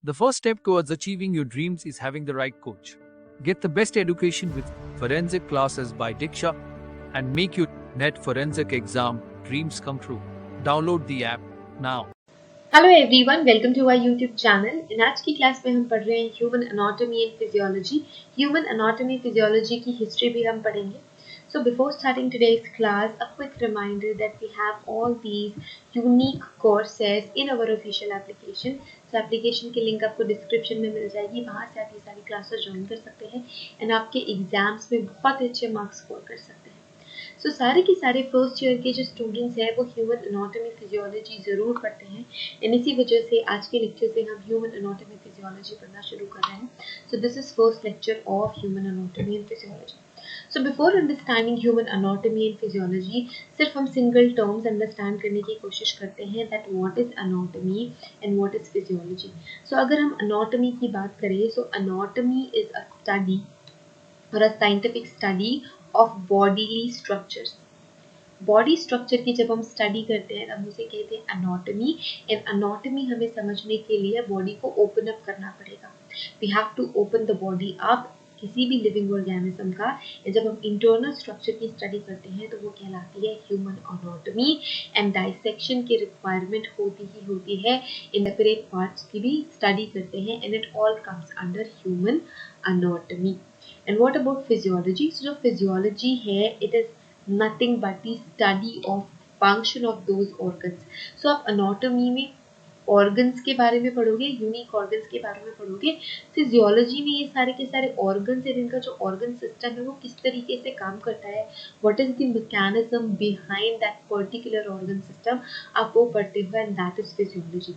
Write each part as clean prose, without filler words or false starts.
The first step towards achieving your dreams is having the right coach. Get the best education with forensic classes by Diksha and make your NET forensic exam dreams come true. Download the app now. Hello everyone, welcome to our YouTube channel. In आज की class में हम पढ़ रहे हैं human anatomy and physiology. Human anatomy physiology की history भी हम पढ़ेंगे। So before starting today's class, a quick reminder that we have all these unique courses in our official application. So application की लिंक आपको डिस्क्रिप्शन में मिल जाएगी, वहाँ से आप ये सारी क्लासेस ज्वाइन कर सकते हैं एंड आपके एग्जाम्स में बहुत अच्छे मार्क्स स्कोर कर सकते हैं। सो सारे के सारे फर्स्ट ईयर के जो स्टूडेंट्स हैं वो ह्यूमन एनाटॉमी फिजियोलॉजी ज़रूर पढ़ते हैं एंड इसी वजह से आज के लेक्चर से हम ह्यूमन एनाटॉमी फिजियोलॉजी पढ़ना शुरू कर रहे हैं। So this is first lecture of human anatomy and physiology. So before understanding human anatomy and physiology, सिर्फ हम सिंगल टर्म्स अंडरस्टैंड करने की कोशिश करते हैं that what is anatomy and what is physiology. So अगर हम एनाटॉमी की बात करें, so anatomy is a study or a scientific study of bodily structures. Body structure की जब हम स्टडी करते हैं हम उसे कहते हैं एनाटॉमी। एंड एनाटॉमी हमें समझने के लिए बॉडी को ओपन अप करना पड़ेगा। We have to open the body up किसी भी लिविंग ऑर्गेनिज्म का। जब हम इंटरनल स्ट्रक्चर की स्टडी करते हैं तो वो कहलाती है ह्यूमन एनाटॉमी एंड डाइसेक्शन की रिक्वायरमेंट होती है। इन सेपरेट पार्ट्स की भी स्टडी करते हैं and it all comes under human anatomy. And what about physiology? So जो फिजियोलॉजी है it is nothing but the study of function of those organs. So आप anatomy में organs के बारे में पढ़ोगे, यूनिक organs के बारे में पढ़ोगे। फिजियोलॉजी में ये सारे के सारे organs है जिनका जो organ system है वो किस तरीके से काम करता है, what is the mechanism behind that particular organ system, आप वो पढ़ते हो and that is physiology.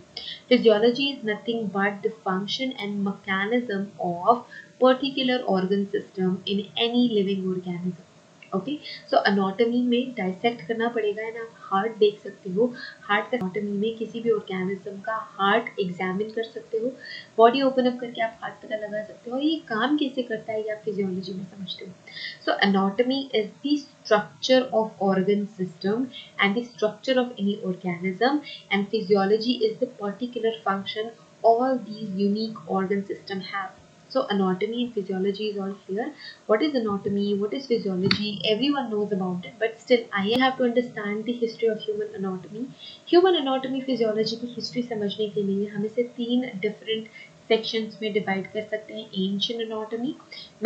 Physiology is nothing but the function and mechanism of particular organ system in any living organism. Okay, so anatomy में dissect करना पड़ेगा and आप heart देख सकते हो। हार्ट का अनाटॉमी में किसी भी ऑर्गेनिज्म का हार्ट एग्जामिन कर सकते हो। बॉडी ओपन अप करके आप हार्ट पता लगा सकते हो। ये काम कैसे करता है ये आप फिजियोलॉजी में समझते हो। So anatomy is the structure of organ system and the structure of any organism and physiology is the particular function all these unique organ system have. So anatomy and physiology is all clear. What is anatomy? What is physiology? Everyone knows about it, but still I have to understand the history of human anatomy. Human anatomy physiology की history समझने के लिए हम इसे 3 different sections में divide कर सकते हैं। Ancient anatomy,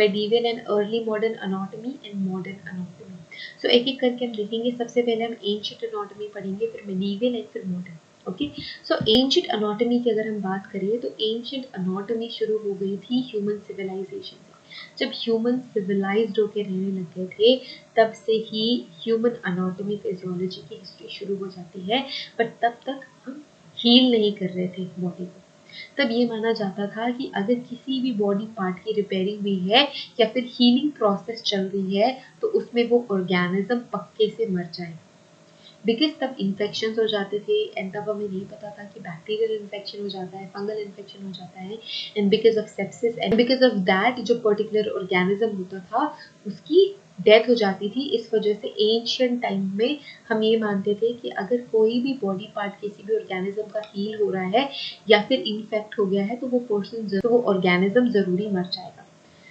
medieval and early modern anatomy and modern anatomy. So एक एक करके हम देखेंगे। सबसे पहले हम ancient anatomy पढ़ेंगे, फिर medieval and फिर modern। ओके, सो एंशिएंट एनाटॉमी की अगर हम बात करें तो एंशिएंट एनाटॉमी शुरू हो गई थी ह्यूमन सिविलाइजेशन से। जब ह्यूमन सिविलाइज्ड होकर रहने लग गए थे तब से ही ह्यूमन एनाटॉमी फिजियोलॉजी की हिस्ट्री शुरू हो जाती है। बट तब तक हम हील नहीं कर रहे थे बॉडी को। तब ये माना जाता था कि अगर किसी भी बॉडी पार्ट की रिपेयरिंग हुई है या फिर हीलिंग प्रोसेस चल रही है तो उसमें वो ऑर्गेनिज्म पक्के से मर जाएगा। बिकॉज तब इन्फेक्शन हो जाते थे एंड तब हमें नहीं पता था कि बैक्टीरियल इन्फेक्शन हो जाता है, फंगल इन्फेक्शन हो जाता है and because of sepsis and because of that जो पर्टिकुलर ऑर्गेनिज्म होता था उसकी डेथ हो जाती थी। इस वजह से एंशियंट टाइम में हम ये मानते थे कि अगर कोई भी बॉडी पार्ट किसी भी ऑर्गेनिज्म का हील हो रहा है या फिर इन्फेक्ट हो गया है तो वो पर्सन वो ऑर्गेनिज्म जरूरी मर जाएगा।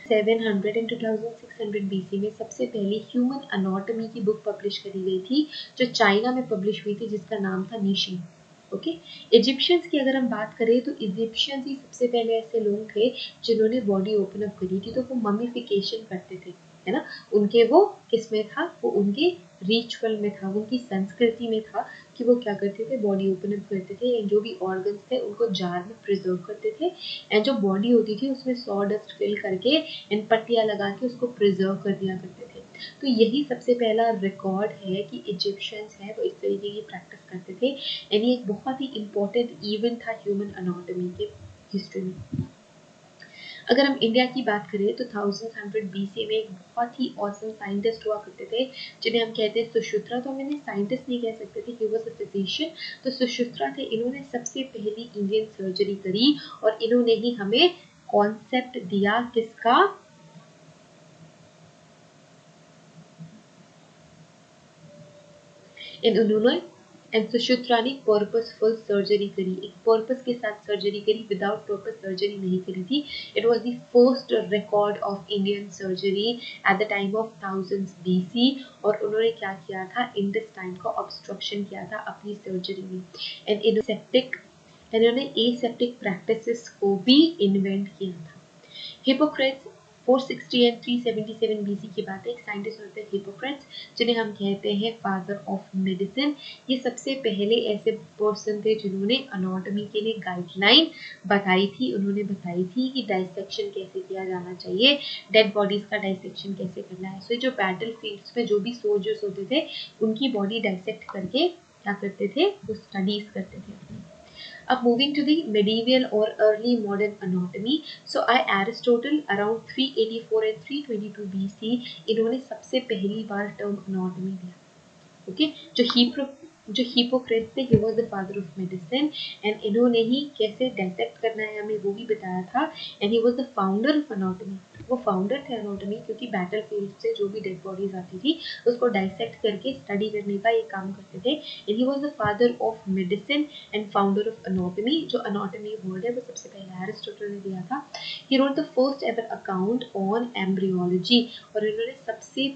700 एंड 2600 BC में सबसे पहली ह्यूमन एनाटॉमी की बुक पब्लिश करी गई थी जो चाइना में पब्लिश हुई थी जिसका नाम था नीशी। ओके, इजिप्शियंस की अगर हम बात करें तो इजिप्शियंस ही सबसे पहले ऐसे लोग थे जिन्होंने बॉडी ओपन अप करी थी। तो वो ममीफिकेशन करते थे, है ना। उनके वो किस में था, वो उनके रिचुअल में था, उनकी संस्कृति में था कि वो क्या करते थे, बॉडी ओपन अप करते थे एंड जो भी ऑर्गन्स थे उनको जार में प्रिजर्व करते थे एंड जो बॉडी होती थी उसमें सॉ डस्ट फिल करके एंड पट्टियाँ लगा के उसको प्रिजर्व कर दिया करते थे। तो यही सबसे पहला रिकॉर्ड है कि इजिप्शियंस है वो इस तरीके की प्रैक्टिस करते थे एंड ये एक बहुत ही इंपॉर्टेंट इवेंट था ह्यूमन एनाटॉमी के हिस्ट्री में। अगर हम इंडिया की बात करें तो 1100 BC में एक बहुत ही ऑसम साइंटिस्ट हुआ करते थे जिन्हें हम कहते हैं सुश्रुता। तो हम इन्हें साइंटिस्ट नहीं कह सकते थे, ही वाज अ फिजिशियन। तो सुश्रुता थे, इन्होंने सबसे पहली इंडियन सर्जरी करी और इन्होंने ही हमें कॉन्सेप्ट दिया किसका, उन्होंने एंड सुश्रुता ने पर्पसफुल सर्जरी करी, एक पर्पस के साथ सर्जरी करी, विदाउट पर्पस सर्जरी नहीं करी थी. It was the first record of Indian surgery at the time of 1000 BC. और उन्होंने क्या किया था, इंटेस्टाइन का ऑब्स्ट्रक्शन किया था अपनी सर्जरी में. एंड इन्होंने एसेप्टिक प्रैक्टिसेस को भी इन्वेंट किया था. हिपोक्रेट्स 460 एंड 377 BC की बात है. एक साइंटिस्ट होते हैं हिपोक्रेट्स, जिन्हें हम कहते हैं फादर ऑफ मेडिसिन. ये सबसे पहले ऐसे पर्सन थे जिन्होंने अनाटॉमी के लिए गाइडलाइन बताई थी. उन्होंने बताई थी कि डाइसेक्शन कैसे किया जाना चाहिए, डेड बॉडीज का डाइसेक्शन कैसे करना है. सो जो बैटल फील्ड्स में जो भी सोल्जर्स होते थे उनकी बॉडी डाइसेक्ट करके क्या करते थे, वो स्टडीज करते थे अपनी. अब moving to the medieval or early modern anatomy. So Aristotle around 384 and 322 BC इन्होंने सबसे पहली बार टर्म anatomy दिया. ओके, जो हिपोक्रेट्स थे, ही was the father of medicine. And इन्होंने ही कैसे डाइसेक्ट करना है हमें वो भी बताया था. And he was the founder of anatomy. वो फाउंडर थे अनाटॉमी, क्योंकि बैटल फील्ड से जो भी डेड बॉडीज आती थी उसको डाइसेक्ट करके स्टडी करने का ये काम करते थे. And he was the father of medicine and founder of anatomy. जो अनाटॉमी वर्ड है वो सबसे पहले एरिस्टोटल ने दिया था. He wrote the first ever account on embryology. और इन्होंने सबसे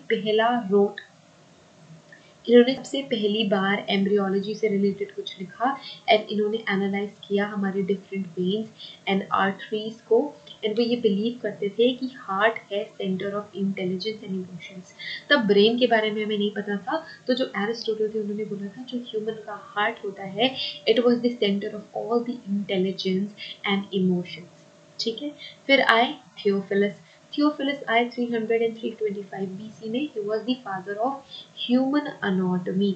पहली बार एम्ब्रियोलॉजी से रिलेटेड कुछ लिखा. एंड इन्होंने एनालाइज किया हमारे डिफरेंट वेन्स एंड आर्टरीज को. एंड वो ये बिलीव करते थे कि हार्ट है centre of intelligence and emotions. तब ब्रेन के बारे में हमें नहीं पता था, तो जो एरिस्टोटल थे उन्होंने बोला था जो ह्यूमन का हार्ट होता है, it was the centre of all the intelligence and emotions. ठीक है. फिर आए Theophilus. Theophilus I 300 and 325 BC में. He was the father of human anatomy.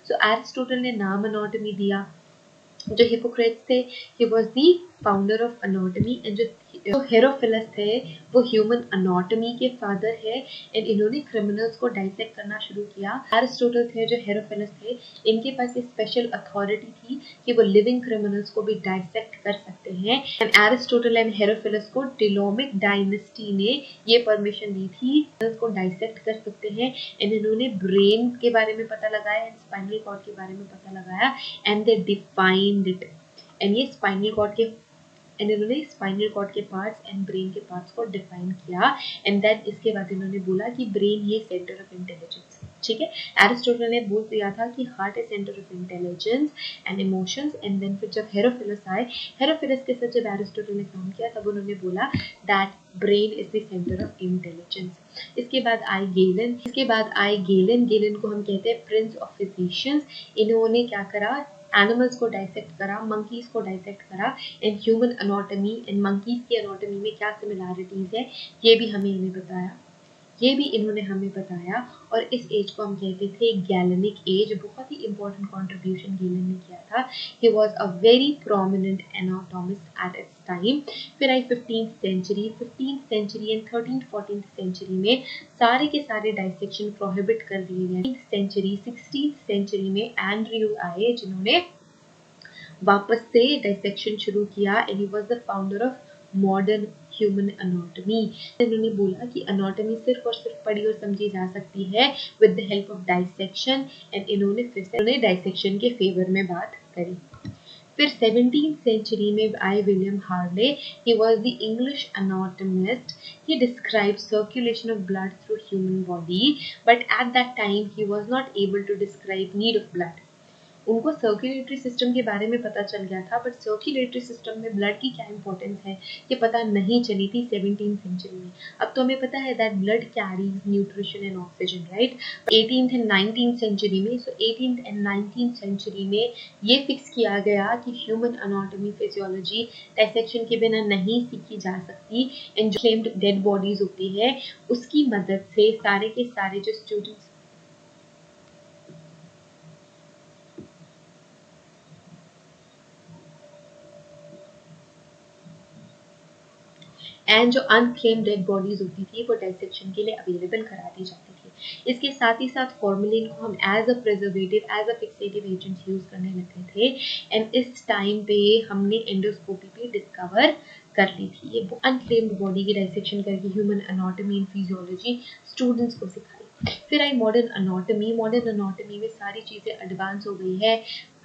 So Aristotle ने नाम anatomy दिया. जो हिपोक्रेट्स थे, he was the founder of anatomy. And जो हेरोफिलस थे वो ह्यूमन अनाटॉमी के फादर है. एंड इन्होंने क्रिमिनल्स को डाइसेक्ट करना शुरू किया. एरिस्टोटल थे जो हेरोफिलस थे, इनके पास ये स्पेशल अथॉरिटी थी कि वो लिविंग क्रिमिनल्स को भी डाइसेक्ट कर सकते हैं. एंड एरिस्टोटल एंड हेरोफिलस को टिलोमिक डायनेस्टी ने ये परमिशन दी थी, को डाइसेक्ट कर सकते हैं. एंड इन्होंने ब्रेन के बारे में पता लगाया एंड स्पाइनल कॉर्ड के बारे में पता लगाया. And they defined it. And इन्होंने स्पाइनल कॉर्ड के पार्ट्स एंड ब्रेन के पार्ट्स को डिफाइन किया. एंड देन इसके बाद इन्होंने बोला कि ब्रेन ये सेंटर ऑफ इंटेलिजेंस. ठीक है. एरिस्टोटल ने बोल दिया था कि heart is centre of intelligence and emotions. And then फिर जब हेरोफिलस आए, हेरोफिलस के साथ जब एरिस्टोटल ने काम किया तब उन्होंने बोला that brain is the centre of intelligence. इसके बाद आए गेलन को हम कहते हैं प्रिंस ऑफ फिजिशियंस. इन्होंने क्या करा, एनिमल्स को डाइसेक्ट करा, मंकीज को डाइसेक्ट करा. And human anatomy and monkeys की अनाटॉमी में क्या सिमिलैरिटीज है ये भी इन्होंने हमें बताया. और इस एज को हम कहते थे गैलेनिक एज. बहुत ही इंपॉर्टेंट कॉन्ट्रीब्यूशन गैलन ने किया था. He was a very prominent anatomist at its time. फिर आई 15th century and 13th-14th century में सारे के सारे डाइसेक्शन प्रोहिबिट कर दिए गए. 16th सेंचुरी में एंड्रयू आए जिन्होंने वापस से डाइसेक्शन शुरू किया. And he was the founder of modern human anatomy. इन्होंने बोला कि अनाटॉमी सिर्फ और सिर्फ पढ़ी और समझी जा सकती है with the help of dissection. And इन्होंने फिर से डाइसेक्शन के फेवर में बात करी. फिर 17th सेंचुरी में आए William Harley. He was the English anatomist. He described circulation of blood through human body, but at that time he was not able to describe need of blood. उनको circulatory system के बारे में पता चल गया था, बट सर्कुलेटरी सिस्टम में blood की क्या इंपॉर्टेंस है ये पता नहीं चली थी 17th सेंचुरी में. अब तो हमें पता है that blood carries nutrition and oxygen, right. 18th and 19th century में, so 18th and 19th century में ये फिक्स किया गया कि ह्यूमन अनाटॉमी फिजियोलॉजी डाइसेक्शन के बिना नहीं सीखी जा सकती. एंड जो क्लेम्ड डेड बॉडीज होती है उसकी मदद से सारे के सारे जो स्टूडेंट्स एंड जो अनक्लेम्ड डेड बॉडीज होती थी वो डाइसेक्शन के लिए अवेलेबल करा दी जाती थी. इसके साथ ही साथ फॉर्मेलिन को हम as a preservative, as a fixative agent use करने लगे थे. एंड इस टाइम पे हमने एंडोस्कोपी भी डिस्कवर कर ली थी. ये अनक्लेम्ड बॉडी की डाइसेक्शन करके human anatomy and physiology students को सिखाई. फिर आई मॉडर्न अनाटमी। मॉडर्न अनाटमी में सारी चीज़ें एडवांस हो गई है।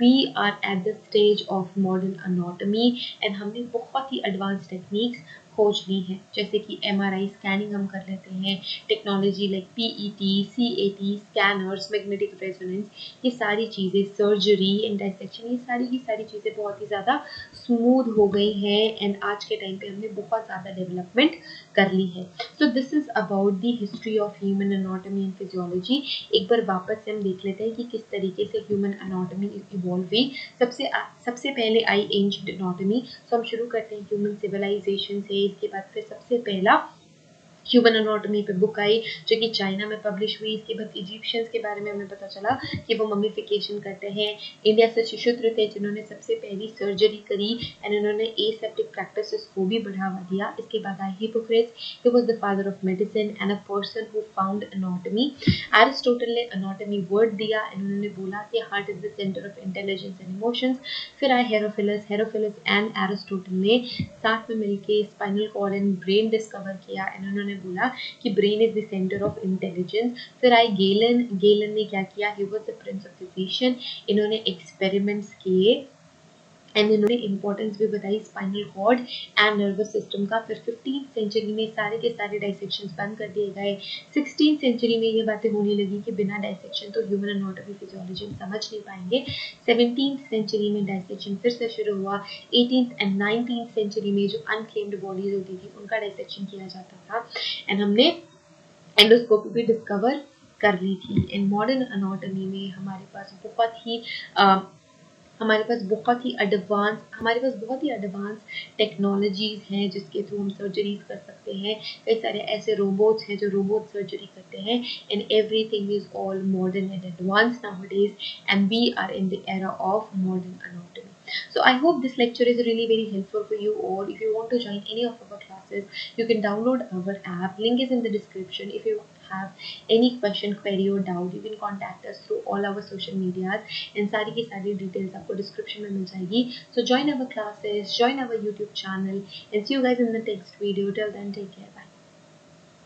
We are at the stage of modern anatomy and हमने बहुत ही एडवांस टेक्निक्स खोज ली है, जैसे कि MRI स्कैनिंग हम कर लेते हैं, technology like PET, CAT, scanners, magnetic resonance, ये सारी चीज़ें, सर्जरी एंड डाइसेक्शन, ये सारी की सारी चीज़ें बहुत ही ज़्यादा स्मूथ हो गई हैं एंड आज के टाइम पे हमने बहुत ज़्यादा डेवलपमेंट कर ली है। So this is about the history of human anatomy and physiology. एक बार वापस से हम देख लेते हैं कि किस तरीके से ह्यूमन एनाटॉमी इवॉल्व हुई। सबसे पहले आई एंशिएंट एनाटॉमी। सो हम शुरू करते हैं ह्यूमन सिविलाइजेशन से। इसके बाद फिर सबसे पहला ह्यूमन एनाटॉमी पे बुक आई जो कि चाइना में पब्लिश हुई। इसके बाद इजिप्शियंस के बारे में हमें पता चला कि वो मम्मीफिकेशन करते हैं। इंडिया से सुश्रुत थे जिन्होंने सबसे पहली सर्जरी करी एंड उन्होंने एसेप्टिक प्रैक्टिसेस को भी बढ़ावा दिया। इसके बाद आई Hippocrates, he was the father of medicine and a person who found anatomy. Aristotle ने एनाटॉमी वर्ड दिया एंड उन्होंने बोला कि heart is the centre of intelligence and emotions. फिर आए हेरोफिलस एंड एरिस्टोटल ने साथ में मिलके spinal cord and brain discover किया एंड उन्होंने बोला कि brain is the centre of intelligence. फिर आई गेलन ने क्या किया, he was the Prince of physician. इन्होंने एक्सपेरिमेंट्स किए एंड इन्होंने इंपॉर्टेंस भी बताई spinal cord and nervous system का। फिर 15th सेंचुरी में सारे के सारे डाइसेक्शंस बंद कर दिए गए। 16th सेंचुरी में ये बातें होने लगी कि बिना डाइसेक्शन तो ह्यूमन एनाटॉमी फिजियोलॉजी हम समझ नहीं पाएंगे। 17th सेंचुरी में डाइसेक्शन फिर से शुरू हुआ। 18th एंड 19th सेंचुरी में जो अनक्लेम्ड बॉडीज होती थी उनका डाइसेक्शन किया जाता था एंड हमने एंडोस्कोपी भी डिस्कवर कर ली थी। इन मॉडर्न एनाटॉमी में हमारे पास बहुत ही एडवांस टेक्नोलॉजीज हैं जिसके थ्रू हम सर्जरीज कर सकते हैं। कई सारे ऐसे रोबोट्स हैं जो रोबोट सर्जरी करते हैं and everything is all modern and advance nowadays and we are in the era of modern anatomy. So I hope this lecture is really very helpful for you, or if you want to join any of our classes, you can download our app. Link is in the description. If you have any question, query or doubt, you can contact us through all our social medias. इन सारी की सारी details आपको description में मिल जाएगी. So join our classes, join our YouTube channel, and see you guys in the next video. Till then, take care. Bye.